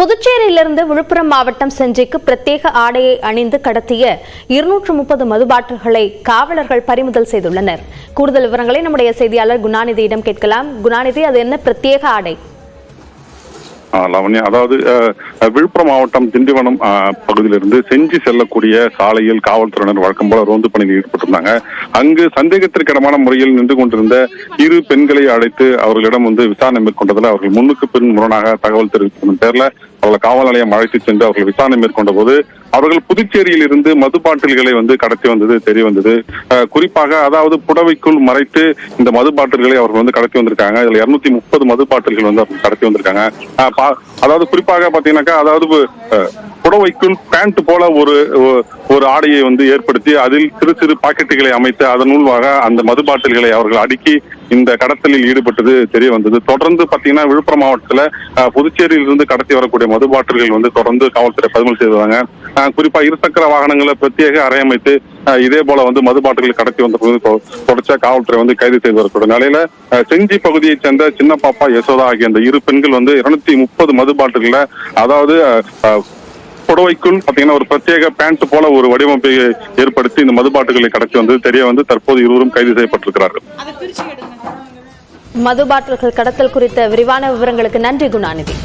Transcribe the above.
புதுச்சேரியிலிருந்து விழுப்புரம் மாவட்டம் செஞ்சிக்கு பிரத்யேக ஆடையை அணிந்து கடத்திய 230 மது பாட்டில்களை காவலர்கள் பறிமுதல் செய்துள்ளனர். கூடுதல் விவரங்களை நம்முடைய செய்தியாளர் குணாநிதியிடம் கேட்கலாம். குணாநிதி, அது என்ன பிரத்யேக ஆடை? லாவண்யா, அதாவது விழுப்புரம் மாவட்டம் திண்டிவனம் பகுதியிலிருந்து செஞ்சி செல்லக்கூடிய சாலையில் காவல்துறையினர் வழக்கம் போல ரோந்து பணியில் ஈடுபட்டிருந்தாங்க. அங்கு சந்தேகத்திற்கிடமான முறையில் நின்று கொண்டிருந்த இரு பெண்களை அழைத்து அவர்களிடம் விசாரணை மேற்கொண்டதில் அவர்கள் முன்னுக்கு பின் முரணாக தகவல் தெரிவித்ததன் பேர்ல அவர்களை காவல் நிலையம் அழைத்து சென்று அவர்கள் விசாரணை மேற்கொண்ட போது அவர்கள் புதுச்சேரியில் இருந்து மது பாட்டில்களை கடத்தி வந்தது தெரிய வந்தது. குறிப்பாக அதாவது புடவைக்குள் மறைத்து இந்த மது பாட்டில்களை அவர்கள் கடத்தி வந்திருக்காங்க. இதுல 230 மது பாட்டில்கள் அவர்கள் கடத்தி வந்திருக்காங்க. அதாவது குறிப்பாக பாத்தீங்கன்னாக்கா, அதாவது புடவைக்குள் பேண்ட் போல ஒரு ஆடையை ஏற்படுத்தி அதில் சிறு சிறு பாக்கெட்டுகளை அமைத்து அதனூடாக அந்த மது பாட்டில்களை அவர்கள் அடுக்கி இந்த கடத்தலில் ஈடுபட்டது தெரிய வந்தது. தொடர்ந்து பாத்தீங்கன்னா விழுப்புரம் மாவட்டத்துல புதுச்சேரியில் இருந்து கடத்தி வரக்கூடிய மது பாட்டில்கள் தொடர்ந்து காவல்துறை பறிமுதல் செய்தாங்க. குறிப்பா இருசக்கர வாகனங்களை பிரத்யேக அறை அமைத்து இதே போல மது பாட்டில்கள் கடத்தி வந்த தொடர்ச்சியா காவல்துறை கைது செய்து வரக்கூடிய நிலையில செஞ்சி பகுதியைச் சேர்ந்த சின்ன பாப்பா யசோதா ஆகிய அந்த இரு பெண்கள் 230 மது பாட்டில்களை, அதாவது புடவைக்குள் பாத்தீங்கன்னா ஒரு பிரத்யேக பேண்ட் போல ஒரு வடிவமைப்பை ஏற்படுத்தி இந்த மது பாட்டில்களை கடத்தி வந்தது தெரிய தற்போது இருவரும் கைது செய்யப்பட்டிருக்கிறார்கள். மது பாட்டில்கள் கடத்தல் குறித்த விரிவான விவரங்களுக்கு நன்றி குணாநிதி.